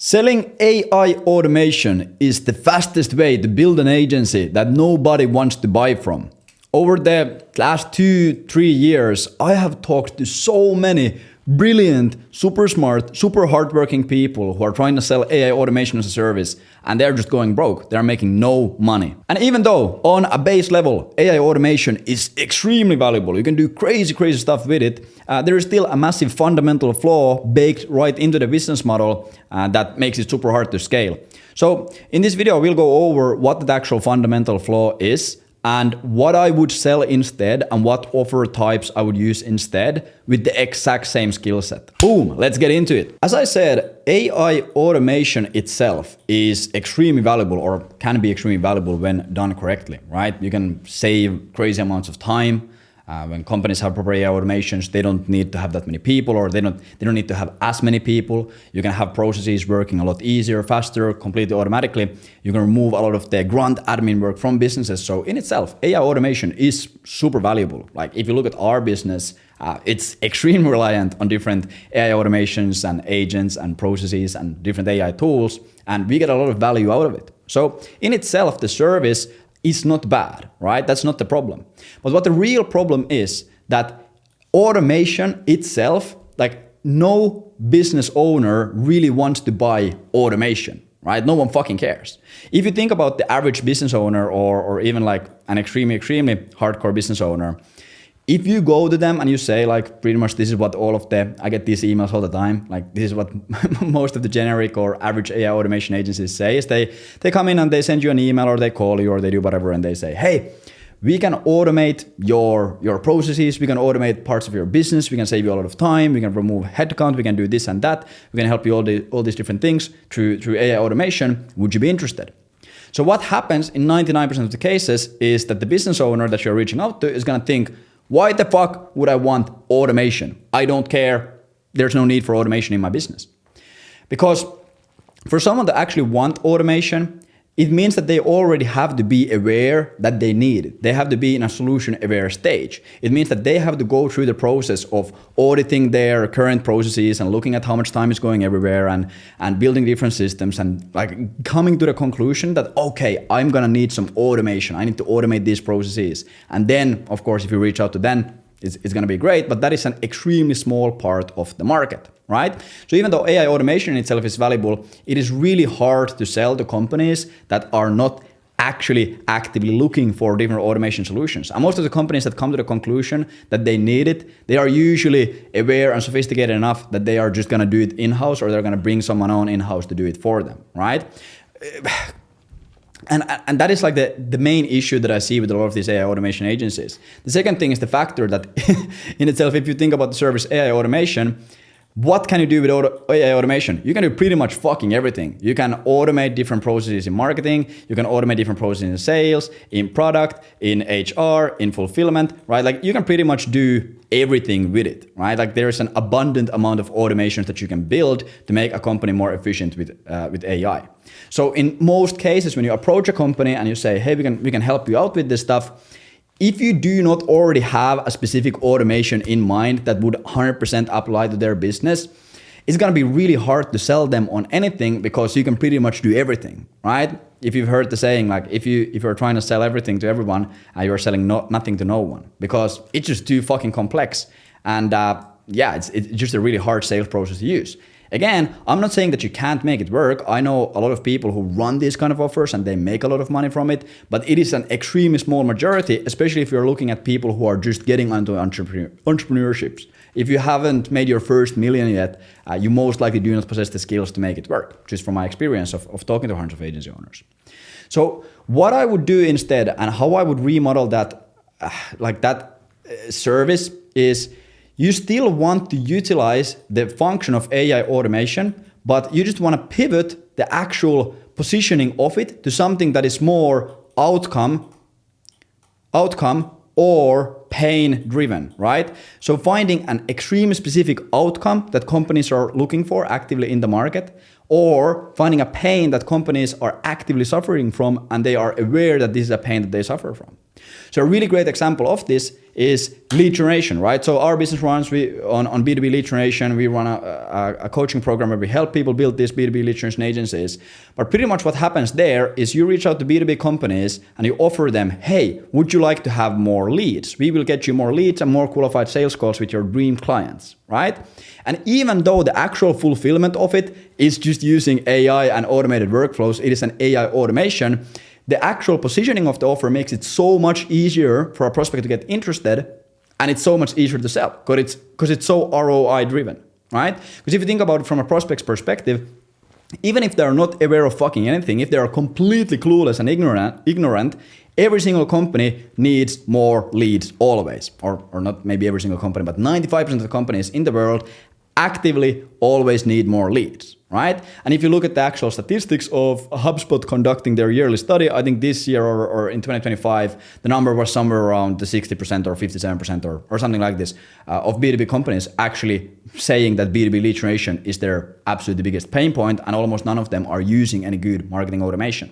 Selling AI automation is the fastest way to build an agency that nobody wants to buy from. Over the last 2-3 years, I have talked to so many brilliant, super smart, super hardworking people who are trying to sell AI automation as a service, and they're just going broke. They're making no money. And even though on a base level, AI automation is extremely valuable, you can do crazy stuff with it, there is still a massive fundamental flaw baked right into the business model that makes it super hard to scale. So in this video, we'll go over what the actual fundamental flaw is, and what I would sell instead and what offer types I would use instead with the exact same skill set. Boom, let's get into it. As I said, AI automation itself is extremely valuable, or can be extremely valuable when done correctly, right? You can save crazy amounts of time. When companies have proper AI automations, they don't need to have that many people, or they don't need to have as many people. You can have processes working a lot easier, faster, completely automatically. You can remove a lot of the grunt admin work from businesses. So in itself, AI automation is super valuable. Like if you look at our business, it's extremely reliant on different AI automations and agents and processes and different AI tools, and we get a lot of value out of it. So in itself, the service is not bad, right? That's not the problem. But what the real problem is that automation itself, like no business owner really wants to buy automation, right? No one fucking cares. If you think about the average business owner or even like an extremely hardcore business owner, if you go to them and you say like pretty much this is what I get these emails all the time, like this is what most of the generic or average AI automation agencies say, is they come in and they send you an email or they call you or they do whatever and they say, hey, we can automate your processes, we can automate parts of your business, we can save you a lot of time, we can remove headcount, we can do this and that, we can help you all these different things through AI automation. Would you be interested? So what happens in 99% of the cases is that the business owner that you're reaching out to is gonna think, why the fuck would I want automation? I don't care. There's no need for automation in my business. Because for someone to actually want automation, it means that they already have to be aware that they need it. They have to be in a solution aware stage. It means that they have to go through the process of auditing their current processes and looking at how much time is going everywhere and building different systems and like coming to the conclusion that, okay, I'm gonna need some automation. I need to automate these processes. And then, of course, if you reach out to them, it's gonna be great, but that is an extremely small part of the market, right? So even though AI automation in itself is valuable, it is really hard to sell to companies that are not actually actively looking for different automation solutions. And most of the companies that come to the conclusion that they need it, they are usually aware and sophisticated enough that they are just gonna do it in-house, or they're gonna bring someone on in-house to do it for them, right? And that is like the main issue that I see with a lot of these AI automation agencies. The second thing is the factor that in itself, if you think about the service AI automation, what can you do with AI automation? You can do pretty much fucking everything. You can automate different processes in marketing. You can automate different processes in sales, in product, in HR, in fulfillment, right? Like you can pretty much do everything with it, right? Like there's an abundant amount of automations that you can build to make a company more efficient with AI. So in most cases, when you approach a company and you say, hey, we can help you out with this stuff, if you do not already have a specific automation in mind that would 100% apply to their business, it's gonna be really hard to sell them on anything because you can pretty much do everything, right? If you've heard the saying, like if you're trying to sell everything to everyone, you're selling nothing to no one, because it's just too fucking complex. And yeah, it's just a really hard sales process to use. Again, I'm not saying that you can't make it work. I know a lot of people who run these kind of offers and they make a lot of money from it, but it is an extremely small majority, especially if you're looking at people who are just getting into entrepreneurships. If you haven't made your first million yet, you most likely do not possess the skills to make it work, just from my experience of talking to hundreds of agency owners. So what I would do instead and how I would remodel that, service is, you still want to utilize the function of AI automation, but you just want to pivot the actual positioning of it to something that is more outcome or pain driven, right? So finding an extremely specific outcome that companies are looking for actively in the market, or finding a pain that companies are actively suffering from and they are aware that this is a pain that they suffer from. So a really great example of this is lead generation, right? So our business runs on B2B lead generation. We run a coaching program where we help people build these B2B lead generation agencies. But pretty much what happens there is you reach out to B2B companies and you offer them, hey, would you like to have more leads? We will get you more leads and more qualified sales calls with your dream clients, right? And even though the actual fulfillment of it is just using AI and automated workflows, it is an AI automation, the actual positioning of the offer makes it so much easier for a prospect to get interested, and it's so much easier to sell because it's so ROI driven, right? Because if you think about it from a prospect's perspective, even if they're not aware of fucking anything, if they are completely clueless and ignorant, every single company needs more leads always, or not maybe every single company, but 95% of the companies in the world actively always need more leads, right? And if you look at the actual statistics of HubSpot conducting their yearly study, I think this year or in 2025, the number was somewhere around the 60% or 57% or something like this of B2B companies actually saying that B2B lead generation is their absolutely biggest pain point, and almost none of them are using any good marketing automation.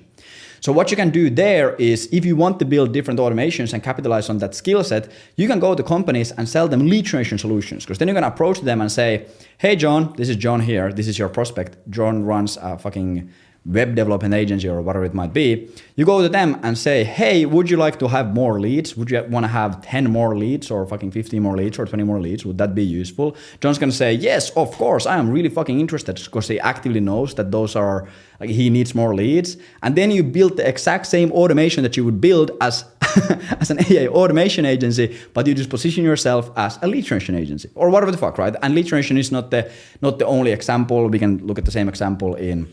So what you can do there is, if you want to build different automations and capitalize on that skill set, you can go to companies and sell them lead generation solutions. Because then you're going to approach them and say, hey, John, this is John here. This is your prospect. John runs a fucking web development agency or whatever it might be. You go to them and say, hey, would you like to have more leads? Would you want to have 10 more leads or fucking 15 more leads or 20 more leads? Would that be useful? John's going to say, yes, of course. I am really fucking interested, because he actively knows that those are, like, he needs more leads. And then you build the exact same automation that you would build as as an AI automation agency, but you just position yourself as a lead generation agency or whatever the fuck, right? And lead generation is not the only example. We can look at the same example in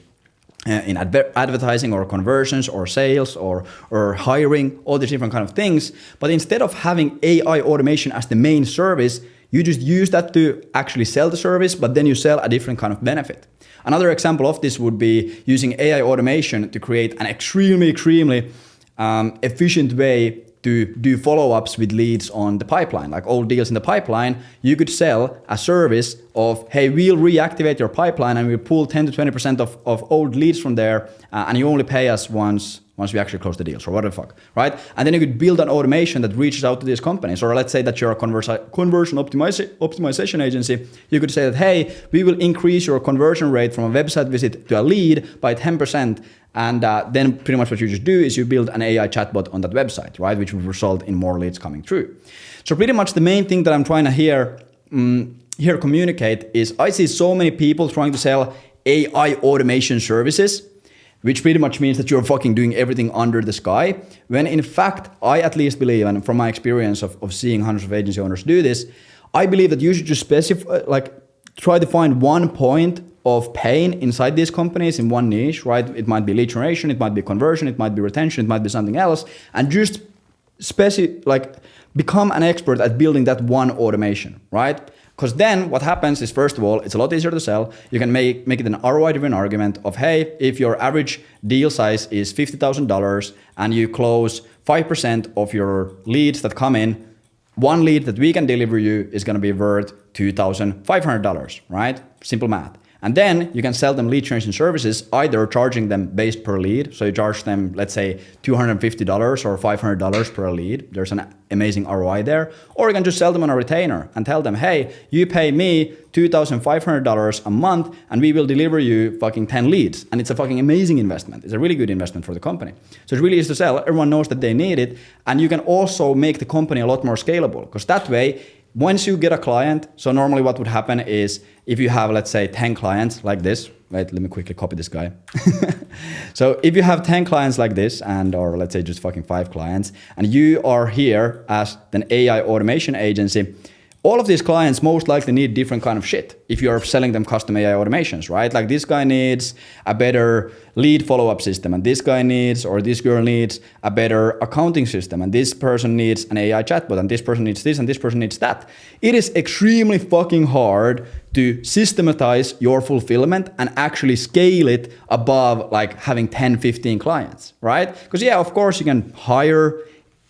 advertising or conversions or sales or hiring, all these different kind of things. But instead of having AI automation as the main service, you just use that to actually sell the service, but then you sell a different kind of benefit. Another example of this would be using AI automation to create an extremely efficient way to do follow-ups with leads on the pipeline, like old deals in the pipeline. You could sell a service of, hey, we'll reactivate your pipeline and we'll pull 10 to 20% of old leads from there, and you only pay us once we actually close the deals, or what the fuck, right? And then you could build an automation that reaches out to these companies. Or let's say that you're a conversion optimization agency. You could say that, hey, we will increase your conversion rate from a website visit to a lead by 10%. And then pretty much what you just do is you build an AI chatbot on that website, right? Which will result in more leads coming through. So pretty much the main thing that I'm trying to here communicate is, I see so many people trying to sell AI automation services, which pretty much means that you're fucking doing everything under the sky. When in fact, I at least believe, and from my experience of seeing hundreds of agency owners do this, I believe that you should just try to find one point of pain inside these companies in one niche, right? It might be lead generation, it might be conversion, it might be retention, it might be something else, and just become an expert at building that one automation, right? Because then what happens is, first of all, it's a lot easier to sell. You can make it an ROI-driven argument of, hey, if your average deal size is $50,000 and you close 5% of your leads that come in, one lead that we can deliver you is going to be worth $2,500, right? Simple math. And then you can sell them lead generation services, either charging them based per lead. So you charge them, let's say, $250 or $500 per lead. There's an amazing ROI there. Or you can just sell them on a retainer and tell them, hey, you pay me $2,500 a month and we will deliver you fucking 10 leads. And it's a fucking amazing investment. It's a really good investment for the company. So it really is to sell. Everyone knows that they need it. And you can also make the company a lot more scalable, because that way, once you get a client, so normally what would happen is, if you have, let's say, 10 clients like this, wait, let me quickly copy this guy. So if you have 10 clients like this, or let's say just fucking 5 clients, and you are here as an AI automation agency, all of these clients most likely need different kind of shit if you're selling them custom AI automations, right? Like, this guy needs a better lead follow-up system, and this guy needs, or this girl needs, a better accounting system, and this person needs an AI chatbot, and this person needs this, and this person needs that. It is extremely fucking hard to systematize your fulfillment and actually scale it above like having 10, 15 clients, right? Because yeah, of course you can hire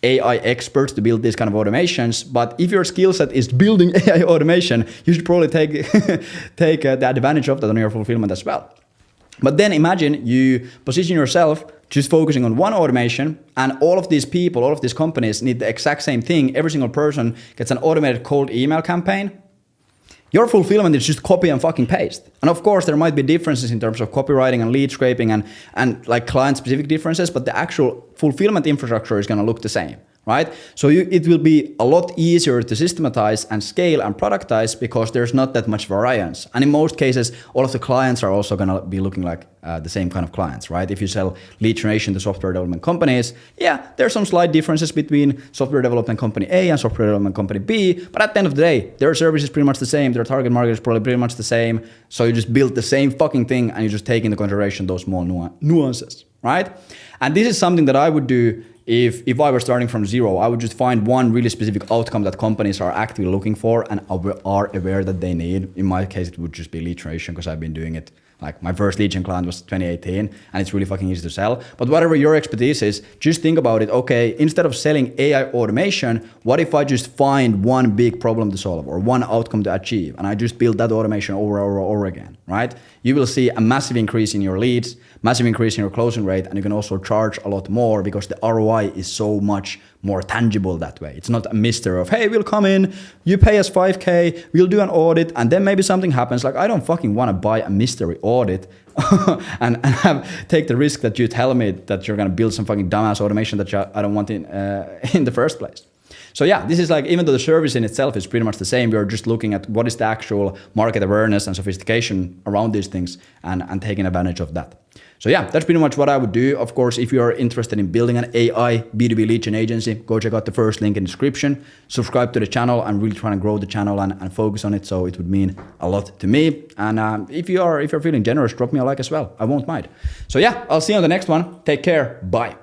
AI experts to build these kind of automations, but if your skill set is building AI automation, you should probably take the advantage of that on your fulfillment as well. But then imagine you position yourself just focusing on one automation, and all of these people, all of these companies need the exact same thing. Every single person gets an automated cold email campaign. Your fulfillment is just copy and fucking paste. And of course, there might be differences in terms of copywriting and lead scraping and like client-specific differences, but the actual fulfillment infrastructure is gonna look the same, right? So it will be a lot easier to systematize and scale and productize because there's not that much variance. And in most cases, all of the clients are also gonna be looking like the same kind of clients, right? If you sell lead generation to software development companies, yeah, there's some slight differences between software development company A and software development company B, but at the end of the day, their service is pretty much the same, their target market is probably pretty much the same, so you just build the same fucking thing and you just take into consideration those small nuances, right? And this is something that I would do if I were starting from zero. I would just find one really specific outcome that companies are actively looking for and are aware that they need. In my case, it would just be lead generation because I've been doing it. Like my first lead gen client was 2018 and it's really fucking easy to sell. But whatever your expertise is, just think about it. Okay, instead of selling AI automation, what if I just find one big problem to solve or one outcome to achieve and I just build that automation over again, right? You will see a massive increase in your leads, massive increase in your closing rate, and you can also charge a lot more because the ROI is so much more tangible that way. It's not a mystery of, hey, we'll come in, you pay us 5K, we'll do an audit, and then maybe something happens. Like, I don't fucking want to buy a mystery audit and take the risk that you tell me that you're going to build some fucking dumbass automation that I don't want in the first place. So yeah, this is like, even though the service in itself is pretty much the same, we are just looking at what is the actual market awareness and sophistication around these things and taking advantage of that. So yeah, that's pretty much what I would do. Of course, if you are interested in building an AI B2B lead gen agency, go check out the first link in the description. Subscribe to the channel. I'm really trying to grow the channel and focus on it, so it would mean a lot to me. And if you're feeling generous, drop me a like as well. I won't mind. So yeah, I'll see you on the next one. Take care. Bye.